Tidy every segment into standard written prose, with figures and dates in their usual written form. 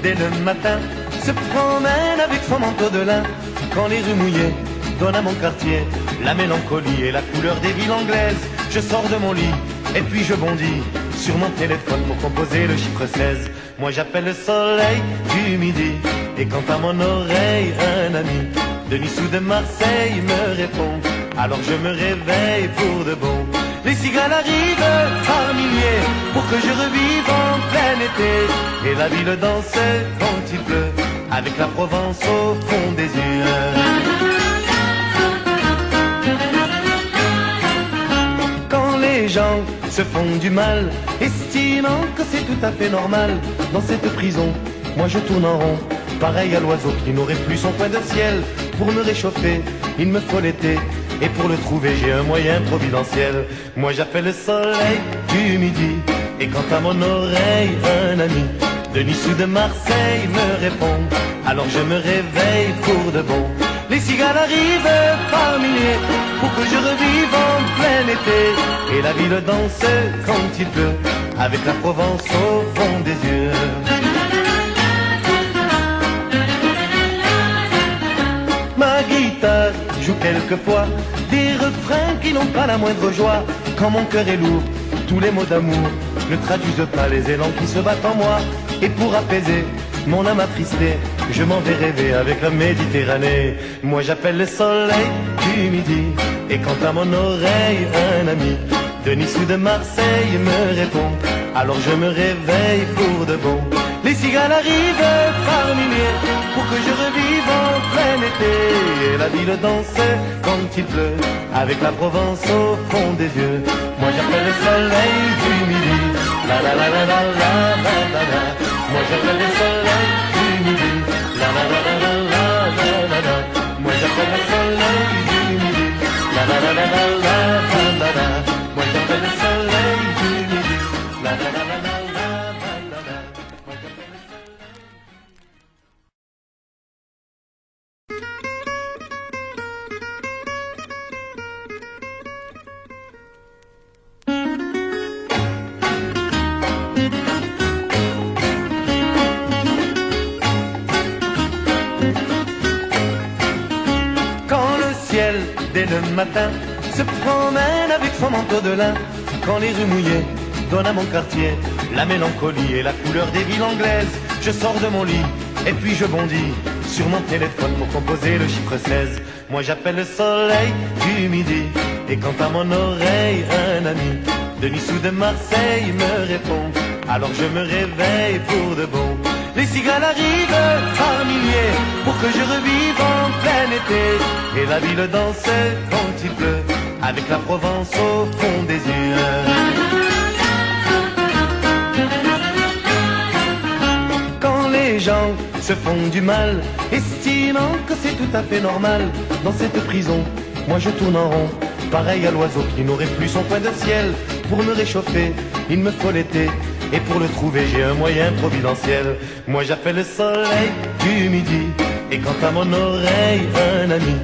dès le matin se promène avec son manteau de lin. Quand les rues mouillées donnent à mon quartier la mélancolie et la couleur des villes anglaises, je sors de mon lit et puis je bondis sur mon téléphone pour composer le chiffre 16. Moi j'appelle le soleil du midi, et quand à mon oreille un ami de Nice ou de Marseille me répond, alors je me réveille pour de bon. Les cigales arrivent par milliers pour que je revive en plein été, et la ville danse quand il pleut avec la Provence au fond des yeux. Quand les gens se font du mal, estimant que c'est tout à fait normal, dans cette prison, moi je tourne en rond, pareil à l'oiseau qui n'aurait plus son coin de ciel. Pour me réchauffer, il me faut l'été, et pour le trouver j'ai un moyen providentiel. Moi j'appelle le soleil du midi, et quand à mon oreille un ami de Nice ou de Marseille me répond, alors je me réveille pour de bon. Les cigales arrivent par milliers pour que je revive en plein été, et la ville danse quand il pleut avec la Provence au fond des yeux. Ma guitare joue quelquefois des refrains qui n'ont pas la moindre joie. Quand mon cœur est lourd, tous les mots d'amour ne traduisent pas les élans qui se battent en moi. Et pour apaiser mon âme attristée, je m'en vais rêver avec la Méditerranée. Moi j'appelle le soleil du midi, et quand à mon oreille un ami de Nice ou de Marseille me répond, alors je me réveille pour de bon. Les cigales arrivent par milliers pour que je revive en plein été, et la ville danse quand il pleut avec la Provence au fond des yeux. Moi j'appelle le soleil du midi, la la la la la la la la la. Moi j'appelle le soleil du midi, la la la la la la la la la. Moi j'appelle le soleil du midi, la la la la la la la la la. Moi j'appelle le soleil du midi, la la la la la la la la. Moi j'appelle le soleil. Dès le matin se promène avec son manteau de lin. Quand les rues mouillées donnent à mon quartier la mélancolie et la couleur des villes anglaises, je sors de mon lit et puis je bondis sur mon téléphone pour composer le chiffre 16. Moi j'appelle le soleil du midi, et quand à mon oreille un ami de Nice ou de Marseille me répond, alors je me réveille pour de bon. Les cigales arrivent par milliers pour que je revive en plein été, et la ville danse quand il pleut avec la Provence au fond des yeux. Quand les gens se font du mal, estimant que c'est tout à fait normal, dans cette prison, moi je tourne en rond, pareil à l'oiseau qui n'aurait plus son coin de ciel. Pour me réchauffer, il me faut l'été, et pour le trouver j'ai un moyen providentiel. Moi j'appelle le soleil du midi, et quand à mon oreille un ami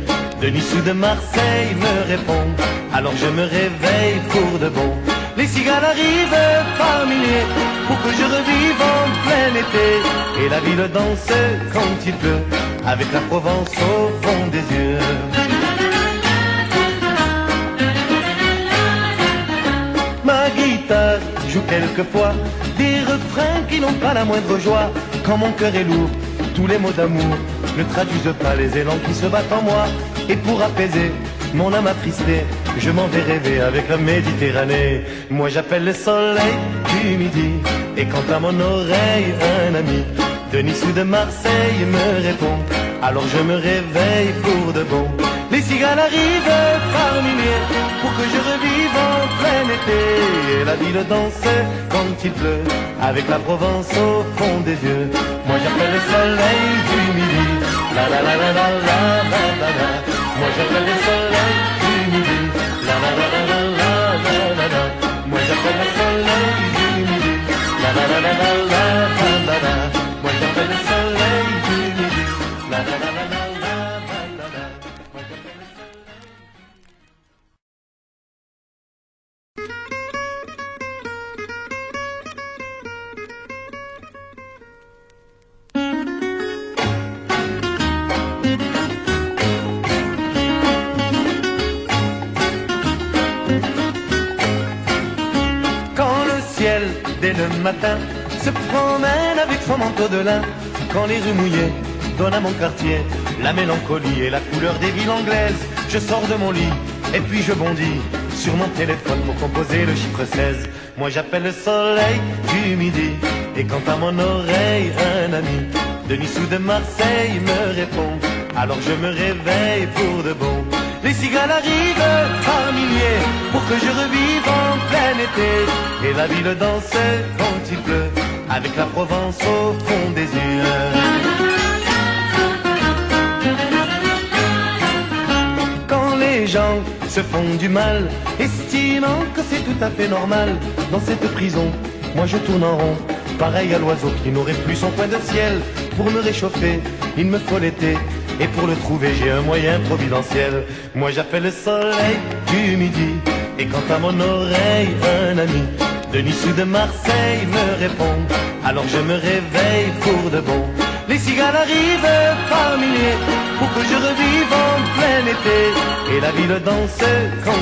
de Nice ou de Marseille me répond, alors je me réveille pour de bon. Les cigales arrivent par milliers pour que je revive en plein été, et la ville danse quand il pleut avec la Provence au fond des yeux. Ma guitare joue quelquefois des refrains qui n'ont pas la moindre joie. Quand mon cœur est lourd, tous les mots d'amour ne traduisent pas les élans qui se battent en moi. Et pour apaiser mon âme attristée, je m'en vais rêver avec la Méditerranée. Moi j'appelle le soleil du midi, et quand à mon oreille un ami de Nice ou de Marseille me répond, alors je me réveille pour de bon. Les cigales arrivent par milliers pour que je revive en plein été, et la ville danse quand il pleut avec la Provence au fond des yeux. Moi j'appelle le soleil du midi, la la la la la la la la la. Moi j'appelle le soleil du midi, la la la la la la la la la. Moi j'appelle le soleil du midi, la la la la la la la la la. Moi j'appelle le soleil du midi, la la la la la la la la. Moi j'appelle le soleil. dès le matin, se promène avec son manteau de lin. Quand les rues mouillées donnent à mon quartier la mélancolie et la couleur des villes anglaises, je sors de mon lit et puis je bondis sur mon téléphone pour composer le chiffre 16. Moi j'appelle le soleil du midi, et quand à mon oreille un ami de Nice ou de Marseille me répond, alors je me réveille pour de bon. Les cigales arrivent par milliers pour que je revive en plein été, et la ville danse quand il pleut avec la Provence au fond des yeux. Quand les gens se font du mal, estimant que c'est tout à fait normal, dans cette prison, moi je tourne en rond, pareil à l'oiseau qui n'aurait plus son coin de ciel. Pour me réchauffer, il me faut l'été, et pour le trouver, j'ai un moyen providentiel. Moi j'appelle le soleil du midi, et quand à mon oreille un ami de Nice ou de Marseille me répond, alors je me réveille pour de bon. Les cigales arrivent par milliers pour que je revive en plein été, et la ville danse quand